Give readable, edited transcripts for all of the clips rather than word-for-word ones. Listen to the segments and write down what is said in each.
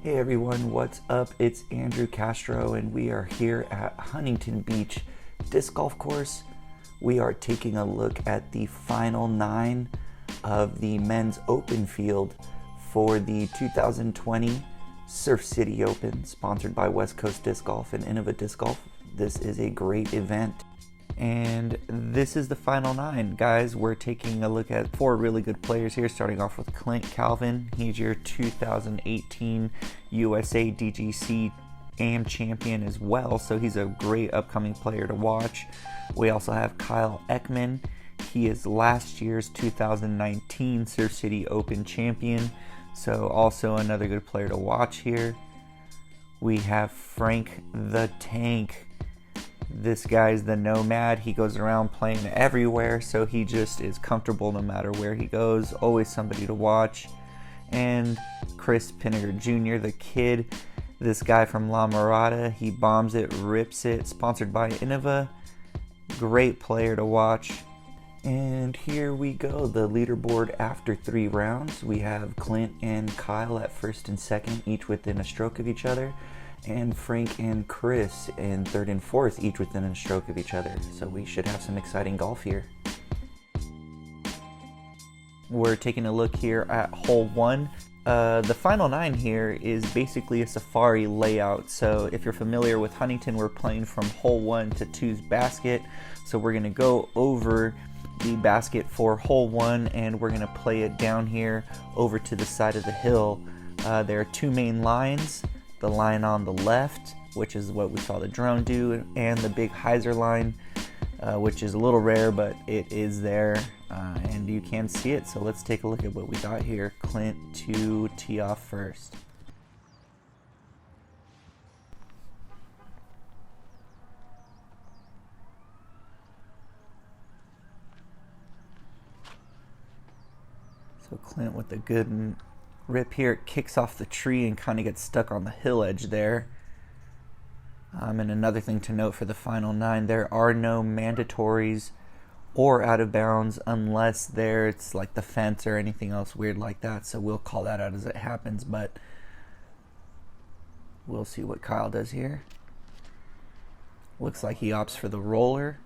Hey everyone, what's up? It's Andrew Castro and we are here at Huntington Beach Disc Golf Course. We are taking a look at the final 9 of the men's open field for the 2020 Surf City Open, sponsored by West Coast Disc Golf and Innova Disc Golf. This is a great event. And this is the final 9, guys. We're taking a look at 4 really good players here, starting off with Clint Calvin. He's your 2018 WCDG AM champion as well, so he's a great upcoming player to watch. We also have Kyle Eckmann. He is last year's 2019 Surf City Open champion, so also another good player to watch here. We have Frank the Tank. This guy's the nomad. He goes around playing everywhere, so he just is comfortable no matter where he goes. Always somebody to watch. And Pinegar Jr, the kid. This guy from La Mirada. He bombs it, rips it. Sponsored by Innova. Great player to watch. And here we go, the leaderboard after 3 rounds. We have Clint and Kyle at first and second, each within a stroke of each other. And Frank and Chris in third and fourth, each within a stroke of each other. So we should have some exciting golf here. We're taking a look here at hole 1. The final 9 here is basically a safari layout. So if you're familiar with Huntington, we're playing from hole 1 to 2's basket. So we're gonna go over the basket for hole 1 and we're gonna play it down here over to the side of the hill. There are 2 main lines. The line on the left, which is what we saw the drone do, and the big hyzer line, which is a little rare, but it is there, and you can see it. So let's take a look at what we got here. Clint to tee off first. So Clint with a good rip here, it kicks off the tree and kind of gets stuck on the hill edge there. And another thing to note for the final 9, there are no mandatories or out of bounds unless it's like the fence or anything else weird like that. So we'll call that out as it happens, but we'll see what Kyle does here. Looks like he opts for the roller.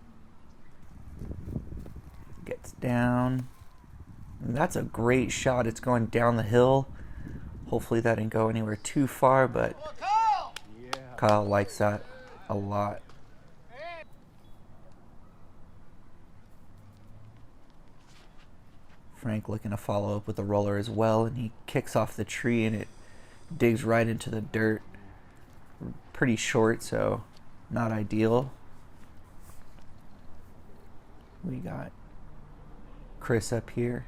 Gets down. And that's a great shot. It's going down the hill. Hopefully that didn't go anywhere too far, but Kyle likes that a lot. Frank looking to follow up with the roller as well, and he kicks off the tree and it digs right into the dirt. Pretty short, so not ideal. We got Chris up here.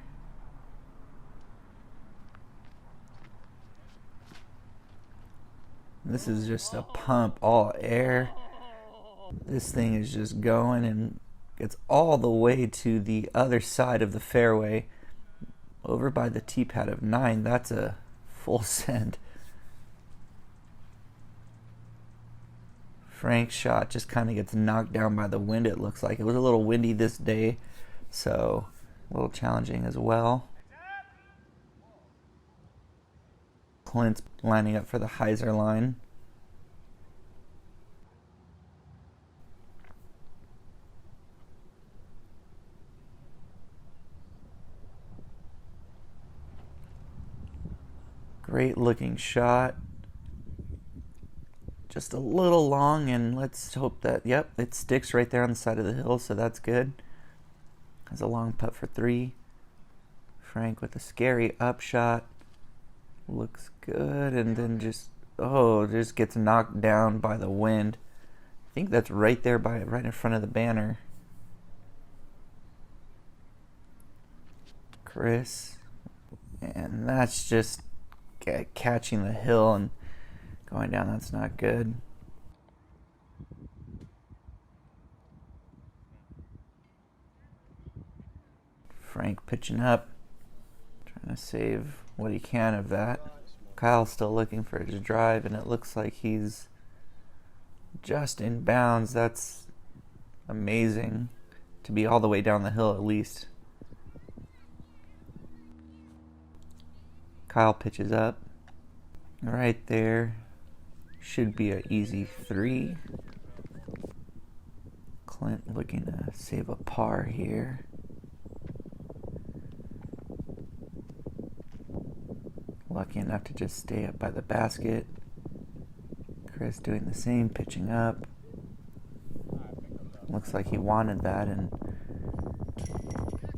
This is just a pump, all air. This thing is just going and gets all the way to the other side of the fairway, over by the tee pad of 9. That's a full send. Frank's shot just kind of gets knocked down by the wind, it looks like. It was a little windy this day, so a little challenging as well. Clint's lining up for the hyzer line. Great looking shot. Just a little long, and let's hope that, yep, it sticks right there on the side of the hill, so that's good. Has a long putt for 3. Frank with a scary upshot. Looks good, and then just gets knocked down by the wind. I think that's right there right in front of the banner. Chris, and that's just catching the hill and going down. That's not good. Frank pitching up, trying to save what he can of that. Kyle's still looking for his drive, and it looks like he's just in bounds. That's amazing to be all the way down the hill at least. Kyle pitches up. Right there. Should be an easy 3. Clint looking to save a par here. Lucky enough to just stay up by the basket. Chris doing the same, pitching up. Looks like he wanted that, and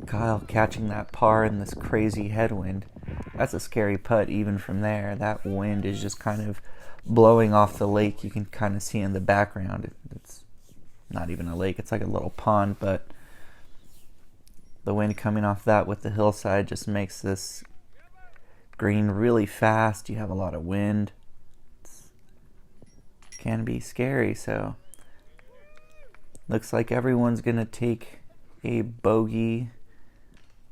Kyle catching that par in this crazy headwind. That's a scary putt even from there. That wind is just kind of blowing off the lake. You can kind of see in the background. It's not even a lake. It's like a little pond, but the wind coming off that with the hillside just makes this green really fast. You have a lot of wind. It can be scary, so looks like everyone's going to take a bogey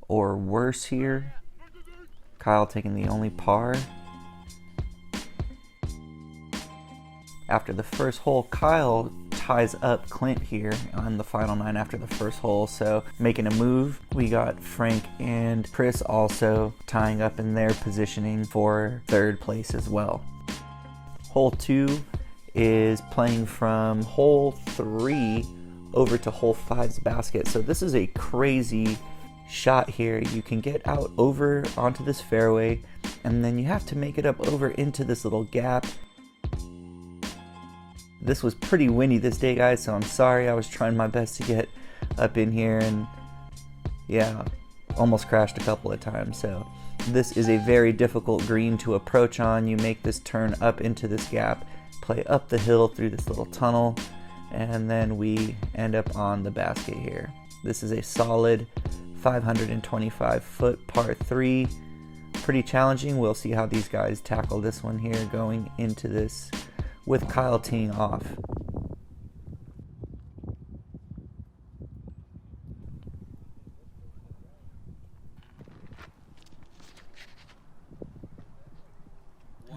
or worse here. Kyle taking the only par. After the first hole, Kyle ties up Clint here on the final 9 after the first hole, so making a move. We got Frank and Chris also tying up in their positioning for 3rd place as well. Hole 2 is playing from hole 3 over to hole 5's basket. So this is a crazy shot here. You can get out over onto this fairway, and then you have to make it up over into this little gap. This was pretty windy this day, guys, so I'm sorry. I was trying my best to get up in here, and yeah, almost crashed a couple of times. So this is a very difficult green to approach on. You make this turn up into this gap, play up the hill through this little tunnel, and then we end up on the basket here. This is a solid 525-foot par 3. Pretty challenging. We'll see how these guys tackle this one here going into this with Kyle teeing off.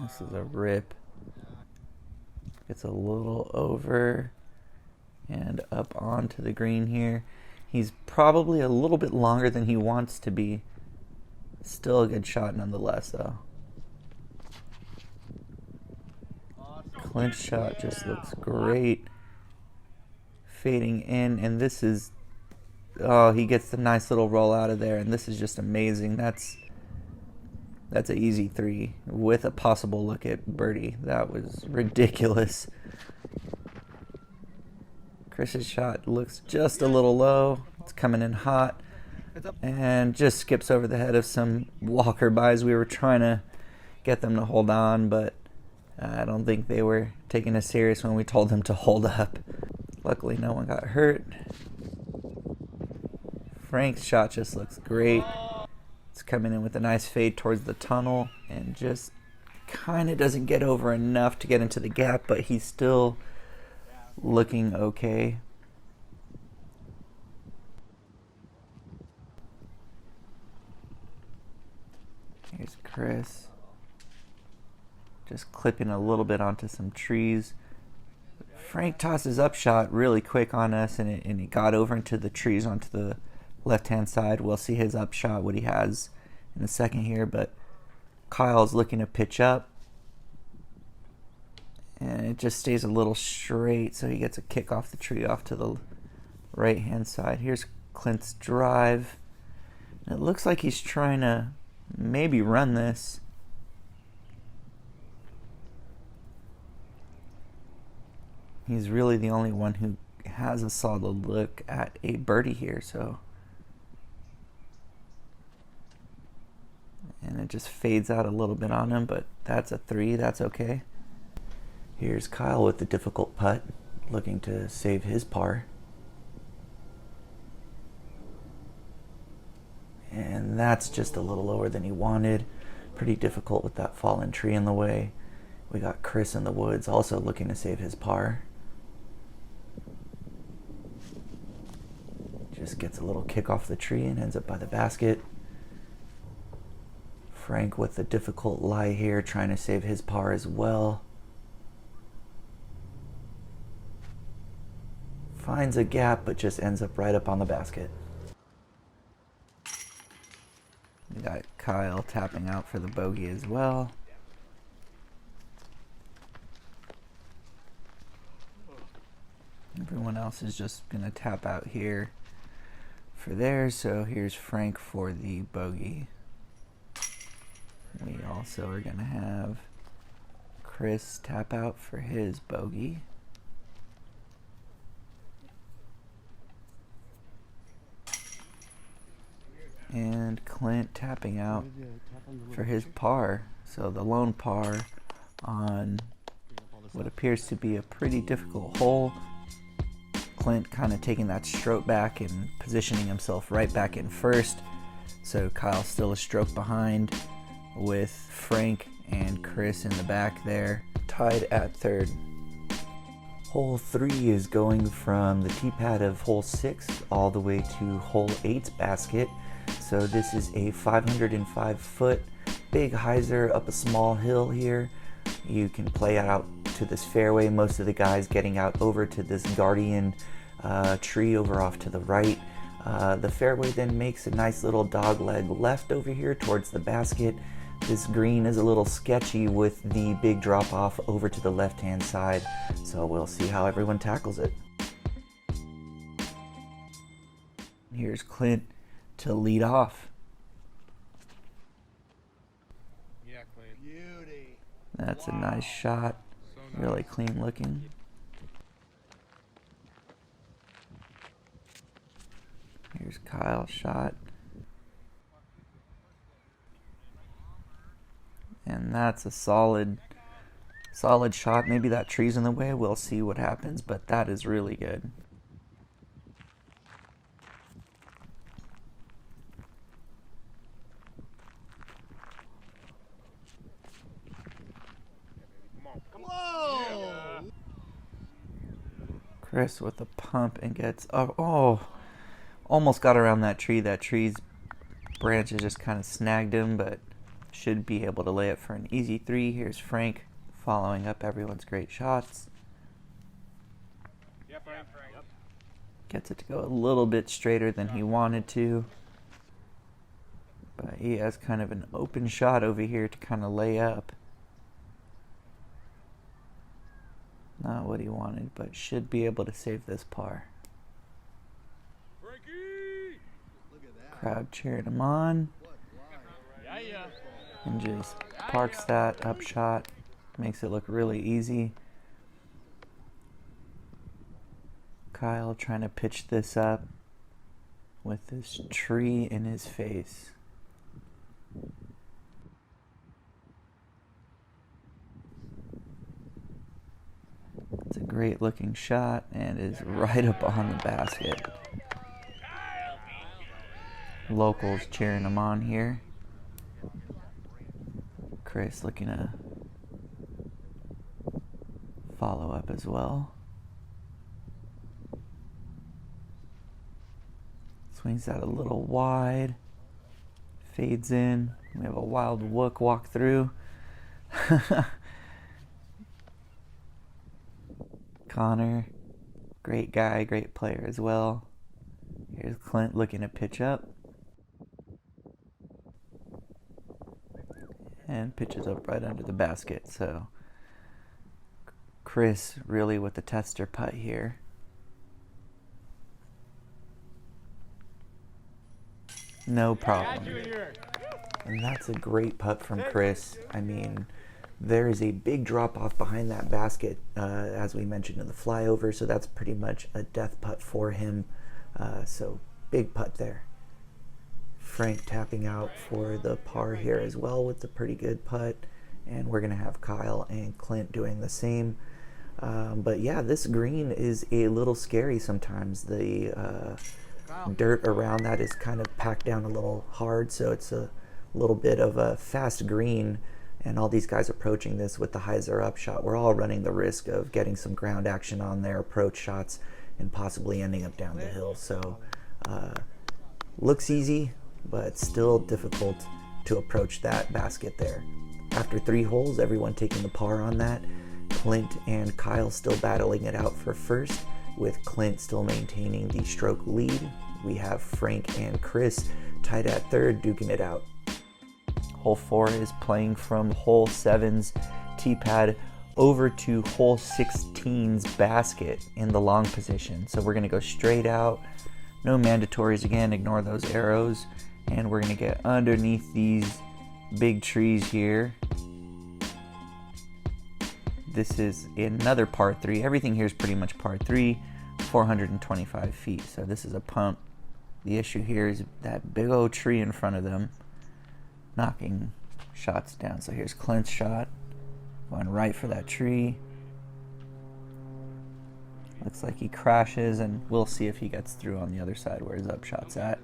This is a rip. It's a little over and up onto the green here. He's probably a little bit longer than he wants to be. Still a good shot nonetheless, though. Clint's shot just looks great. Fading in, and this is, oh, he gets the nice little roll out of there, and this is just amazing. That's an easy 3 with a possible look at birdie. That was ridiculous. Chris's shot looks just a little low. It's coming in hot and just skips over the head of some walker-bys. We were trying to get them to hold on, but I don't think they were taking us serious when we told them to hold up. Luckily, no one got hurt. Frank's shot just looks great. It's coming in with a nice fade towards the tunnel and just kind of doesn't get over enough to get into the gap, but he's still looking okay. Here's Chris. Just clipping a little bit onto some trees. Frank tosses up shot really quick on us, and it got over into the trees onto the left-hand side. We'll see his up shot, what he has in a second here, but Kyle's looking to pitch up, and it just stays a little straight, so he gets a kick off the tree off to the right-hand side. Here's Clint's drive. It looks like he's trying to maybe run this. He's really the only one who has a solid look at a birdie here, so. And it just fades out a little bit on him, but that's a 3, that's okay. Here's Kyle with the difficult putt, looking to save his par. And that's just a little lower than he wanted. Pretty difficult with that fallen tree in the way. We got Chris in the woods also looking to save his par. Just gets a little kick off the tree and ends up by the basket. Frank with the difficult lie here, trying to save his par as well. Finds a gap, but just ends up right up on the basket. We got Kyle tapping out for the bogey as well. Everyone else is just going to tap out here for theirs. So here's Frank for the bogey. We also are going to have Chris tap out for his bogey. And Clint tapping out for his par. So the lone par on what appears to be a pretty difficult hole. Clint kind of taking that stroke back and positioning himself right back in first. So Kyle's still a stroke behind with Frank and Chris in the back there, tied at third. Hole 3 is going from the tee pad of hole 6 all the way to hole 8's basket. So this is a 505-foot big hyzer up a small hill here. You can play out to this fairway. Most of the guys getting out over to this guardian tree over off to the right. The fairway then makes a nice little dog leg left over here towards the basket. This green is a little sketchy with the big drop off over to the left hand side, so we'll see how everyone tackles it. Here's Clint to lead off. Yeah, Clint. Beauty. That's a nice shot. So nice. Really clean looking. Here's Kyle's shot. And that's a solid shot. Maybe that tree's in the way. We'll see what happens, but that is really good. Whoa! Chris with a pump and gets up. Oh, almost got around that tree. That tree's branches just kind of snagged him, but should be able to lay it for an easy 3. Here's Frank following up everyone's great shots. Yep, Frank. Yep. Gets it to go a little bit straighter than he wanted to. But he has kind of an open shot over here to kind of lay up. Not what he wanted, but should be able to save this par. Frankie! Look at that. Crowd cheering him on. Yeah. And just parks that up shot. Makes it look really easy. Kyle trying to pitch this up with this tree in his face. It's a great looking shot and is right up on the basket. Locals cheering him on here. Chris looking to follow up as well. Swings that a little wide. Fades in. We have a wild wook walk through. Connor, great guy, great player as well. Here's Clint looking to pitch up. And pitches up right under the basket. So Chris really with the tester putt here. No problem. And that's a great putt from Chris. I mean, there is a big drop off behind that basket, as we mentioned in the flyover, so that's pretty much a death putt for him. So big putt there. Frank tapping out for the par here as well with a pretty good putt, and we're going to have Kyle and Clint doing the same. But yeah, this green is a little scary sometimes. The dirt around that is kind of packed down a little hard, so it's a little bit of a fast green, and all these guys approaching this with the hyzer up shot, we're all running the risk of getting some ground action on their approach shots and possibly ending up down the hill. So looks easy, but still difficult to approach that basket there. After 3 holes, everyone taking the par on that. Clint and Kyle still battling it out for first, with Clint still maintaining the stroke lead. We have Frank and Chris tied at third, duking it out. Hole 4 is playing from hole 7's tee pad over to hole 16's basket in the long position. So we're gonna go straight out, no mandatories again, ignore those arrows, and we're gonna get underneath these big trees here. This is another par 3. Everything here is pretty much par 3, 425 feet. So this is a pump. The issue here is that big old tree in front of them knocking shots down. So here's Clint's shot, going right for that tree. Looks like he crashes, and we'll see if he gets through on the other side where his upshot's at.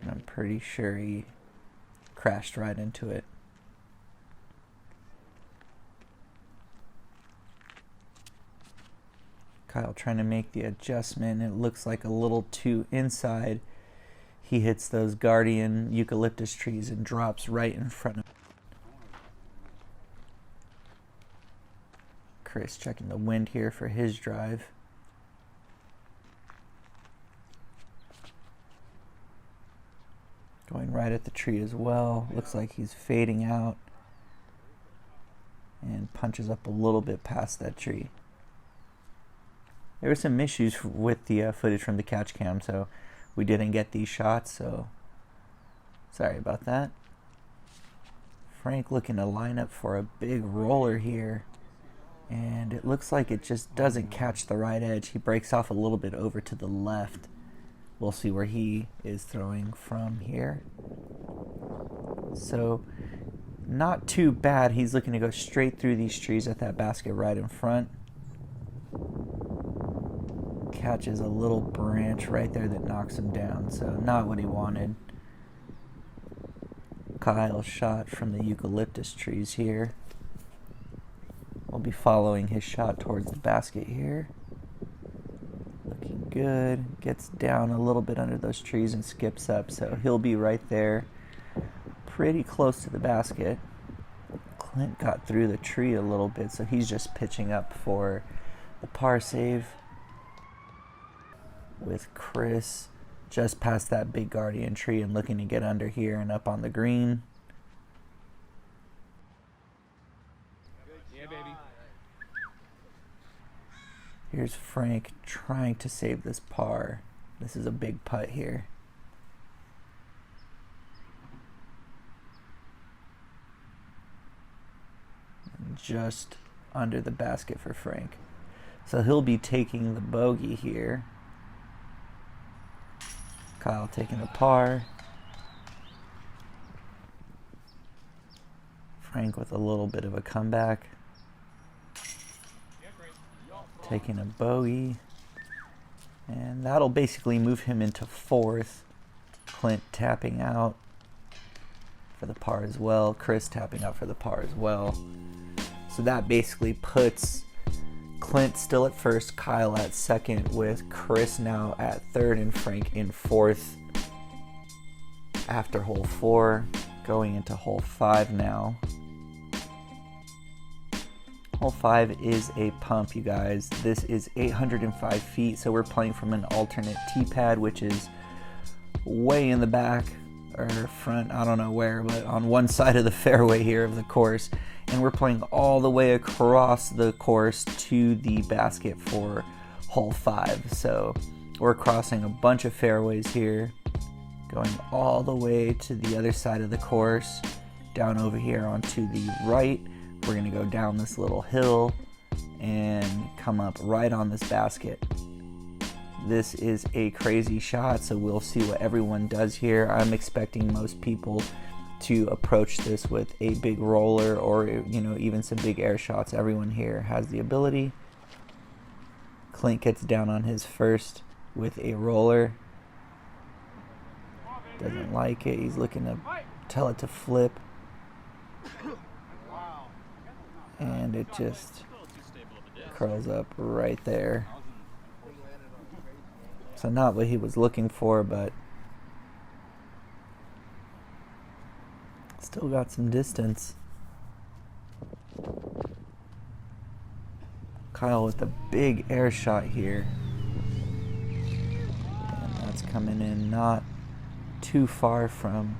And I'm pretty sure he crashed right into it. Kyle trying to make the adjustment. It looks like a little too inside. He hits those guardian eucalyptus trees and drops right in front of him. Chris checking the wind here for his drive. Going right at the tree as well. Looks like he's fading out and punches up a little bit past that tree. There were some issues with the footage from the catch cam, so we didn't get these shots, so sorry about that. Frank looking to line up for a big roller here, and it looks like it just doesn't catch the right edge. He breaks off a little bit over to the left. We'll see where he is throwing from here. So not too bad. He's looking to go straight through these trees at that basket right in front. Catches a little branch right there that knocks him down, so not what he wanted. Kyle's shot from the eucalyptus trees here. We'll be following his shot towards the basket here. Looking good. Gets down a little bit under those trees and skips up, so he'll be right there, pretty close to the basket. Clint got through the tree a little bit, so he's just pitching up for the par save, with Chris just past that big guardian tree and looking to get under here and up on the green. Yeah, baby. Here's Frank trying to save this par. This is a big putt here. And just under the basket for Frank. So he'll be taking the bogey here. Kyle taking a par. Frank with a little bit of a comeback. Taking a bogey. And that'll basically move him into fourth. Clint tapping out for the par as well. Chris tapping out for the par as well. So that basically puts Clint still at first, Kyle at second, with Chris now at third and Frank in fourth after hole 4, going into hole 5 now. Hole 5 is a pump, you guys. This is 805 feet, so we're playing from an alternate tee pad, which is way in the back or front, I don't know where, but on one side of the fairway here of the course. And we're playing all the way across the course to the basket for hole 5. So we're crossing a bunch of fairways here, going all the way to the other side of the course, down over here onto the right. We're gonna go down this little hill and come up right on this basket. This is a crazy shot, so we'll see what everyone does here. I'm expecting most people to approach this with a big roller or, you know, even some big air shots. Everyone here has the ability. Clint gets down on his first with a roller. Doesn't like it. He's looking to tell it to flip. And it just curls up right there. So not what he was looking for, but still got some distance. Kyle with a big air shot here. And that's coming in not too far from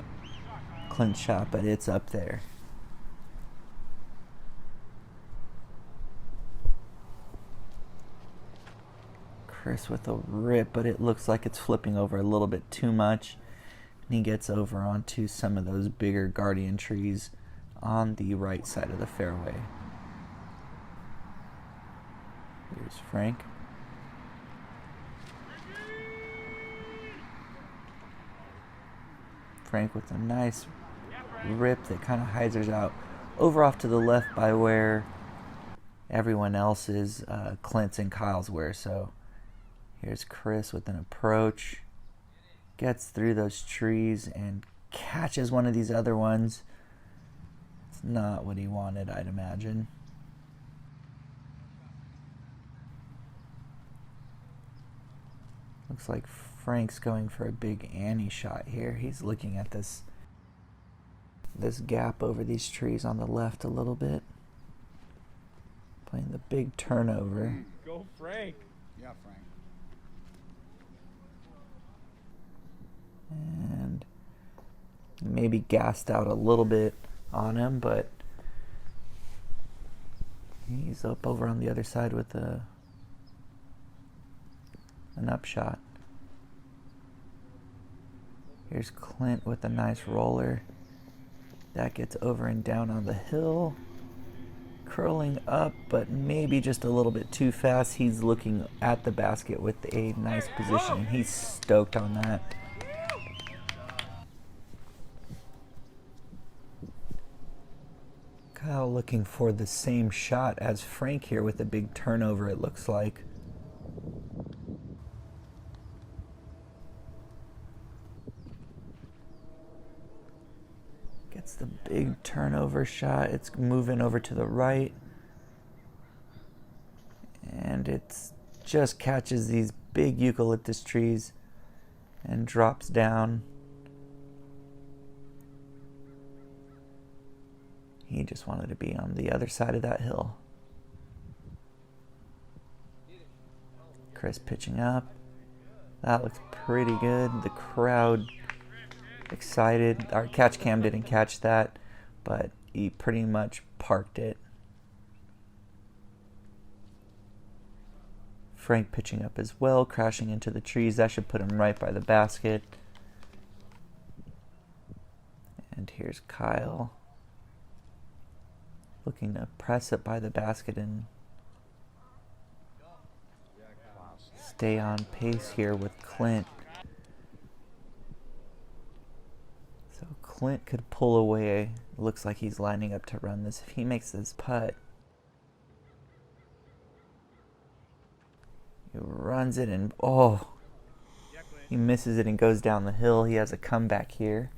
Clint's shot, but it's up there. Chris with a rip, but it looks like it's flipping over a little bit too much. And he gets over onto some of those bigger guardian trees on the right side of the fairway. Here's Frank. Frank with a nice rip that kind of hyzers out over off to the left by where everyone else is, Clint's and Kyle's where. So here's Chris with an approach. Gets through those trees and catches one of these other ones. It's not what he wanted, I'd imagine. Looks like Frank's going for a big Annie shot here. He's looking at this gap over these trees on the left a little bit. Playing the big turnover. Go Frank. Yeah, Frank. And maybe gassed out a little bit on him, but he's up over on the other side with an upshot. Here's Clint with a nice roller. That gets over and down on the hill. Curling up, but maybe just a little bit too fast. He's looking at the basket with a nice position. He's stoked on that. Kyle looking for the same shot as Frank here with a big turnover, it looks like. Gets the big turnover shot. It's moving over to the right. And it just catches these big eucalyptus trees and drops down. He just wanted to be on the other side of that hill. Chris pitching up. That looks pretty good. The crowd excited. Our catch cam didn't catch that, but he pretty much parked it. Frank pitching up as well, crashing into the trees. That should put him right by the basket. And here's Kyle looking to press it by the basket and stay on pace here with Clint. So Clint could pull away. Looks like he's lining up to run this. If he makes this putt, he runs it and he misses it and goes down the hill. He has a comeback here.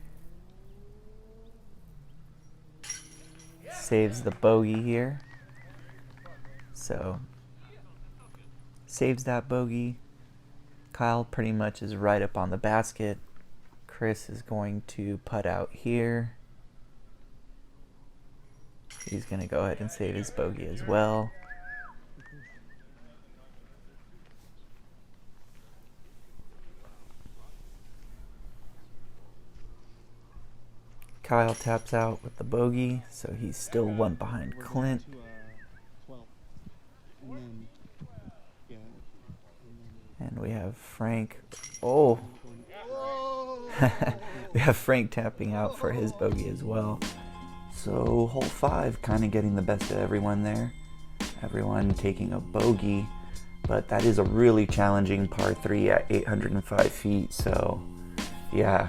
Saves the bogey here. So saves that bogey. Kyle pretty much is right up on the basket. Chris is going to putt out here. He's going to go ahead and save his bogey as well. Kyle taps out with the bogey, so he's still one behind Clint. And we have Frank. Oh! We have Frank tapping out for his bogey as well. So hole 5 kind of getting the best of everyone there. Everyone taking a bogey, but that is a really challenging par 3 at 805 feet, so yeah.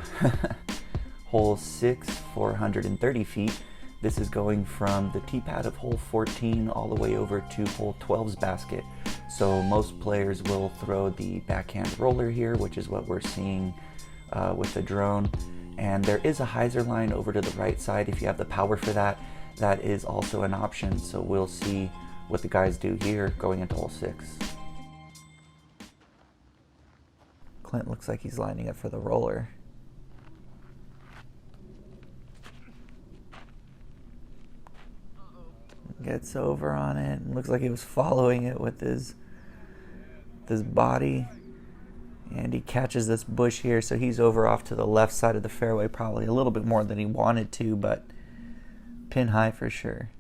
Hole 6, 430 feet. This is going from the tee pad of hole 14 all the way over to hole 12's basket. So most players will throw the backhand roller here, which is what we're seeing with the drone. And there is a hyzer line over to the right side. If you have the power for that, that is also an option. So we'll see what the guys do here going into hole 6. Clint looks like he's lining up for the roller. Gets over on it and looks like he was following it with his body, and he catches this bush here, so he's over off to the left side of the fairway, probably a little bit more than he wanted to, but pin high for sure.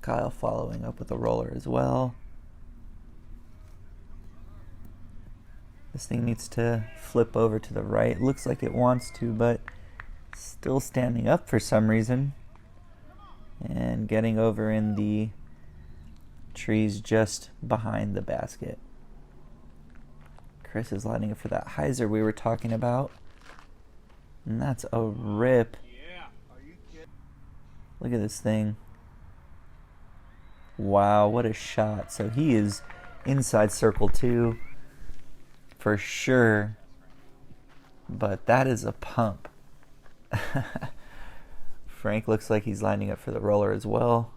Kyle following up with a roller as well. This thing needs to flip over to the right. Looks like it wants to, but still standing up for some reason. And getting over in the trees just behind the basket. Chris is lining up for that hyzer we were talking about. And that's a rip. Look at this thing. Wow, what a shot. So he is inside circle 2 for sure. But that is a pump. Frank looks like he's lining up for the roller as well.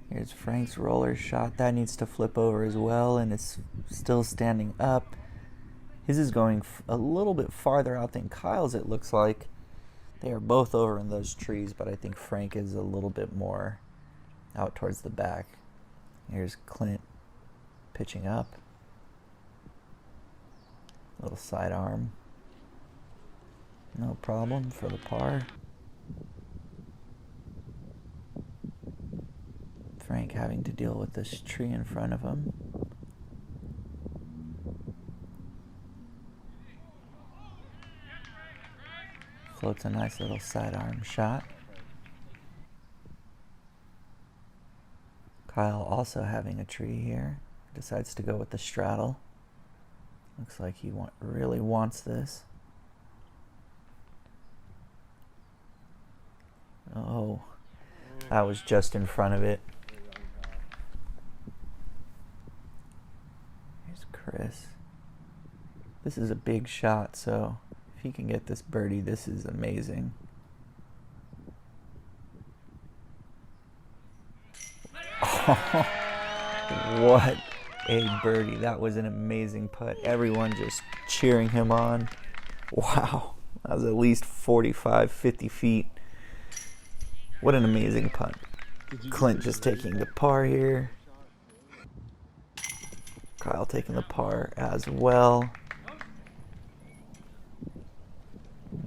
Here's Frank's roller shot. That needs to flip over as well, and it's still standing up. His is going a little bit farther out than Kyle's, it looks like. They are both over in those trees, but I think Frank is a little bit more out towards the back. Here's Clint pitching up. Little sidearm. No problem for the par. Frank having to deal with this tree in front of him. Floats a nice little sidearm shot. Kyle also having a tree here. Decides to go with the straddle. Looks like he really wants this. Oh, that was just in front of it. Here's Chris. This is a big shot, so if he can get this birdie, this is amazing. Oh, what a birdie. That was an amazing putt. Everyone just cheering him on. Wow, that was at least 45, 50 feet. What an amazing putt. Clint just taking the par here. Kyle taking the par as well.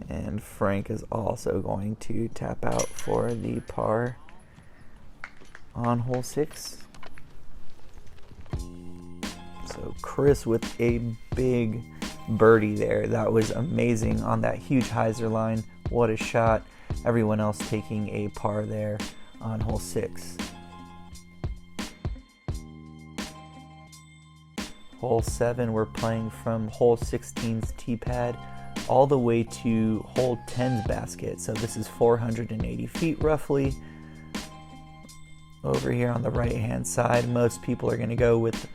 And Frank is also going to tap out for the par on hole 6. So Chris with a big birdie there. That was amazing on that huge hyzer line. What a shot. Everyone else taking a par there on hole 6. Hole 7, we're playing from hole 16's tee pad all the way to hole 10's basket. So this is 480 feet roughly. Over here on the right hand side, most people are going to go with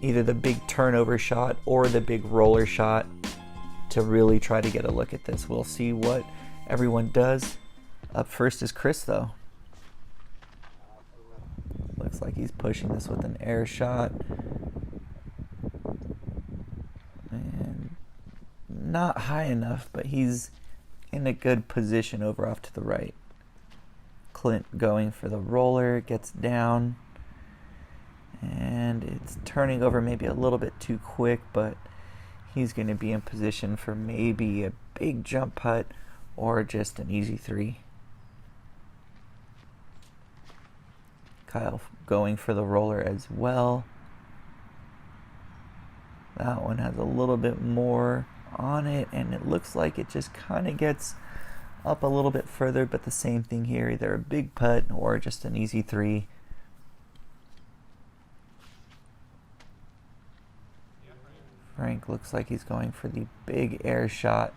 either the big turnover shot or the big roller shot to really try to get a look at this. We'll see what everyone does. Up first is Chris though. Looks like he's pushing this with an air shot. And not high enough, but he's in a good position over off to the right. Clint going for the roller, gets down. And it's turning over maybe a little bit too quick, but he's going to be in position for maybe a big jump putt or just an easy 3. Kyle going for the roller as well. That one has a little bit more on it, and it looks like it just kind of gets up a little bit further, but the same thing here, either a big putt or just an easy 3. Frank looks like he's going for the big air shot.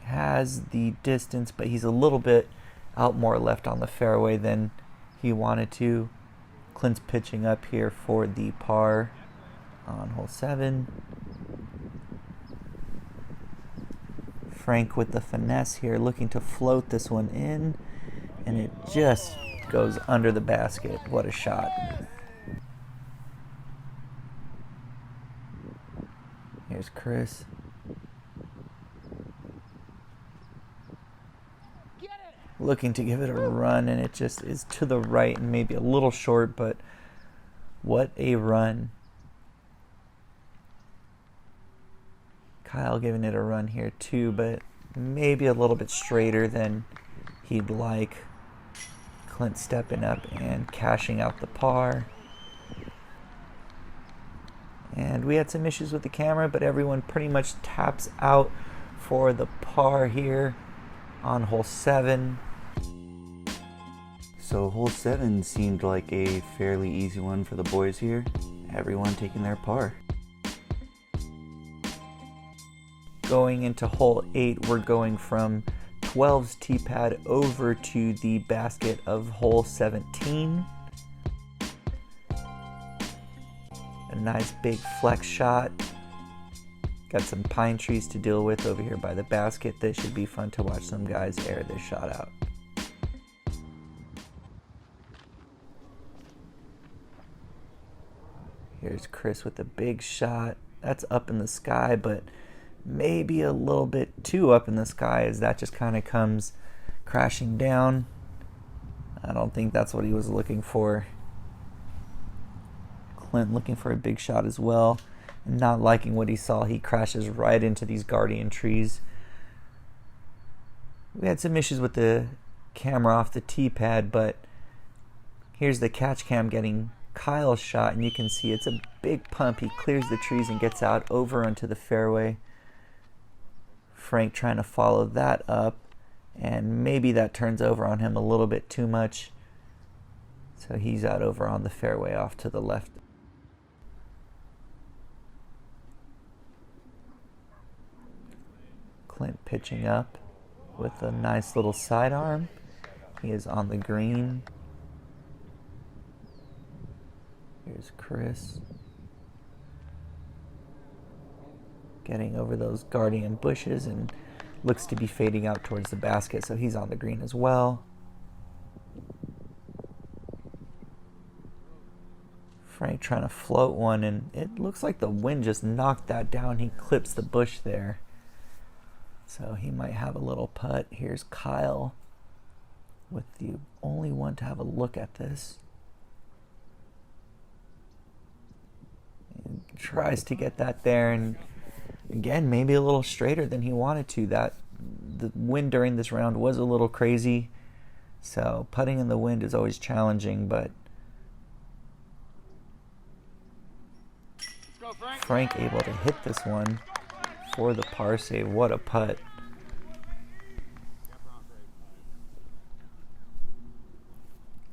Has the distance, but he's a little bit out more left on the fairway than he wanted to. Clint's pitching up here for the par on hole 7. Frank with the finesse here, looking to float this one in, and it just goes under the basket. What a shot. Here's Chris. Looking to give it a run, and it just is to the right and maybe a little short, but what a run. Kyle giving it a run here too, but maybe a little bit straighter than he'd like. Clint stepping up and cashing out the par. And we had some issues with the camera, but everyone pretty much taps out for the par here on hole 7. So hole 7 seemed like a fairly easy one for the boys here. Everyone taking their par. Going into hole 8, we're going from 12's tee pad over to the basket of hole 17. A nice big flex shot. Got some pine trees to deal with over here by the basket. This should be fun to watch some guys air this shot out. Here's Chris with a big shot. That's up in the sky, but maybe a little bit too up in the sky as that just kind of comes crashing down. I don't think that's what he was looking for. Clint looking for a big shot as well, and not liking what he saw. He crashes right into these guardian trees. We had some issues with the camera off the tee pad, but here's the catch cam getting Kyle's shot, and you can see it's a big pump. He clears the trees and gets out over onto the fairway. Frank trying to follow that up, and maybe that turns over on him a little bit too much. So he's out over on the fairway off to the left. Clint pitching up with a nice little sidearm. He is on the green. Here's Chris. Getting over those guardian bushes and looks to be fading out towards the basket, so he's on the green as well. Frank trying to float one, and it looks like the wind just knocked that down. He clips the bush there, so he might have a little putt. Here's Kyle with the only one to have a look at this. And tries to get that there, and again, maybe a little straighter than he wanted to. The wind during this round was a little crazy, so putting in the wind is always challenging, but Frank able to hit this one for the par save. What a putt.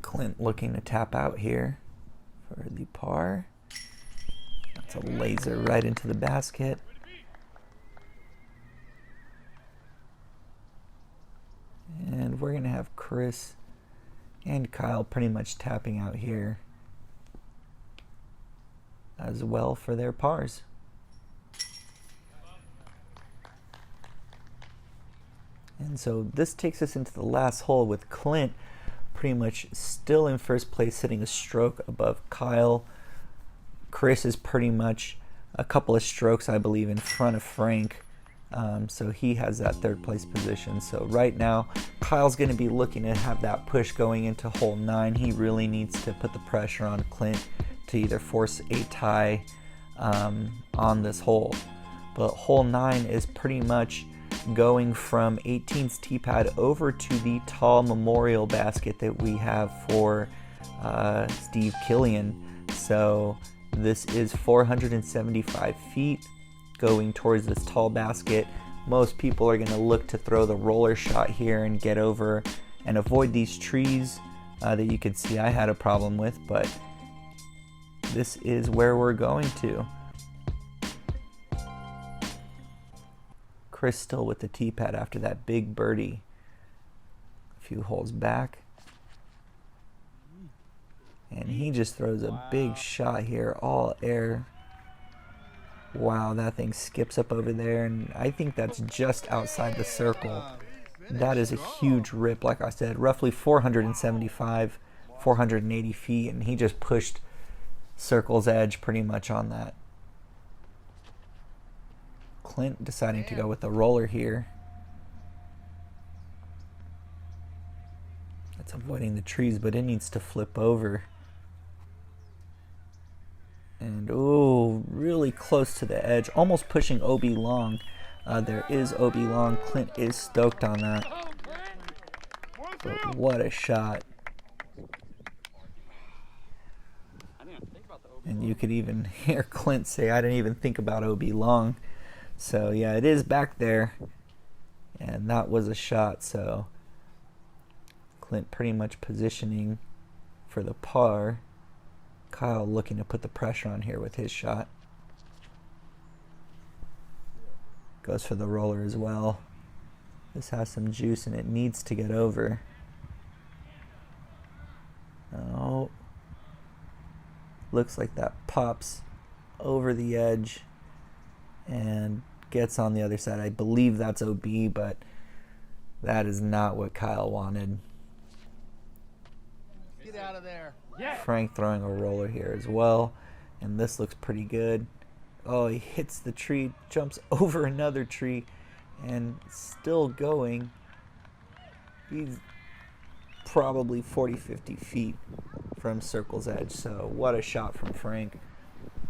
Clint looking to tap out here for the par. That's a laser right into the basket. And we're going to have Chris and Kyle pretty much tapping out here as well for their pars. And so this takes us into the last hole with Clint pretty much still in first place, sitting a stroke above Kyle. Chris is pretty much a couple of strokes, I believe, in front of Frank. So he has that third place position. So right now, Kyle's going to be looking to have that push going into hole 9. He really needs to put the pressure on Clint to either force a tie on this hole. But hole 9 is pretty much going from 18's tee pad over to the tall memorial basket that we have for Steve Killian. So this is 475 feet going towards this tall basket. Most people are going to look to throw the roller shot here and get over and avoid these trees that you can see I had a problem with, but this is where we're going to. Chris still with the tee pad after that big birdie. A few holes back. And he just throws a big shot here, all air. Wow, that thing skips up over there, and I think that's just outside the circle. That is a huge rip, like I said, roughly 475, 480 feet, and he just pushed circle's edge pretty much on that. Clint deciding to go with the roller here. That's avoiding the trees, but it needs to flip over. And oh, really close to the edge, almost pushing OB long. There is OB long. Clint is stoked on that. But what a shot. And you could even hear Clint say, I didn't even think about OB long. So yeah, it is back there. And that was a shot, so Clint pretty much positioning for the par. Kyle looking to put the pressure on here with his shot. Goes for the roller as well. This has some juice and it needs to get over. Oh. Looks like that pops over the edge and gets on the other side. I believe that's OB, but that is not what Kyle wanted. Get out of there. Yeah. Frank throwing a roller here as well, and this looks pretty good. Oh, he hits the tree, jumps over another tree, and still going. He's probably 40-50 feet from circle's edge, so what a shot from Frank.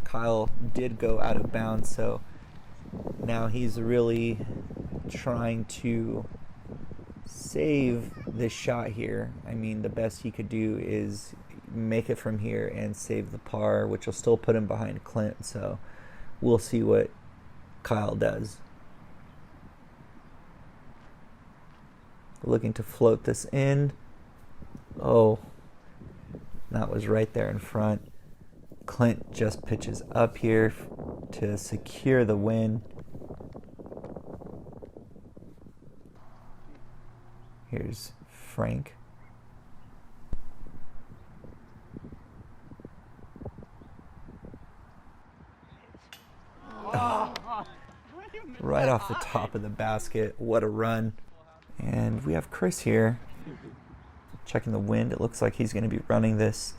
Kyle did go out of bounds, so now he's really trying to save this shot here. I mean, the best he could do is make it from here and save the par, which will still put him behind Clint, so we'll see what Kyle does. Looking to float this in. Oh, that was right there in front. Clint just pitches up here to secure the win. Here's Frank. Oh, right off the top of the basket. What a run. And we have Chris here checking the wind. It looks like he's going to be running this.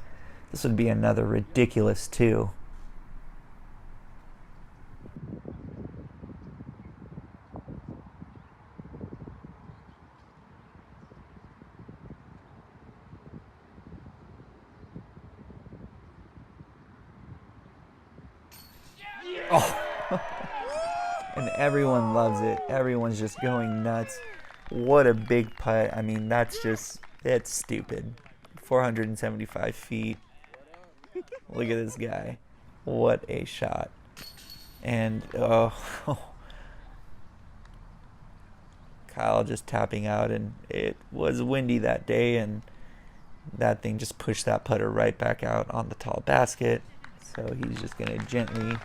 This would be another ridiculous two. Oh. And everyone loves it. Everyone's just going nuts. What a big putt. I mean, that's stupid. 475 feet. Look at this guy. What a shot. And, Kyle just tapping out, and it was windy that day, and that thing just pushed that putter right back out on the tall basket. So he's just going to gently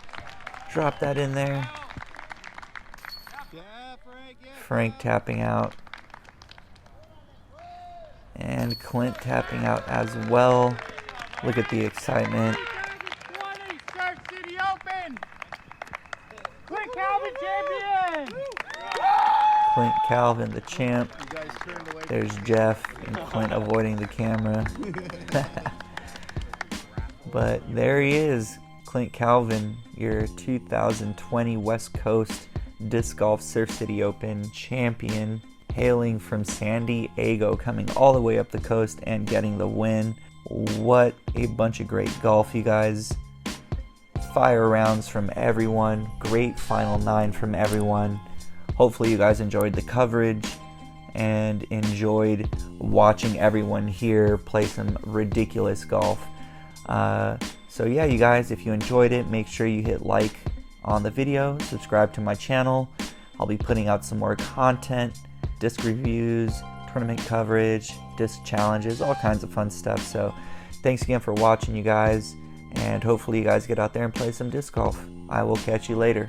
drop that in there. Frank tapping out. And Clint tapping out as well. Look at the excitement. 20, Shark City Open! Clint Calvin champion! Clint Calvin, the champ. There's Jeff and Clint avoiding the camera. But there he is, Clint Calvin, your 2020 West Coast Disc Golf Surf City Open champion, hailing from San Diego, coming all the way up the coast and getting the win. What a bunch of great golf, you guys. Fire rounds from everyone. Great final nine from everyone. Hopefully you guys enjoyed the coverage and enjoyed watching everyone here play some ridiculous golf. So yeah, you guys, if you enjoyed it, make sure you hit like on the video, subscribe to my channel. I'll be putting out some more content, disc reviews, tournament coverage, disc challenges, all kinds of fun stuff. So thanks again for watching, you guys, and hopefully you guys get out there and play some disc golf. I will catch you later.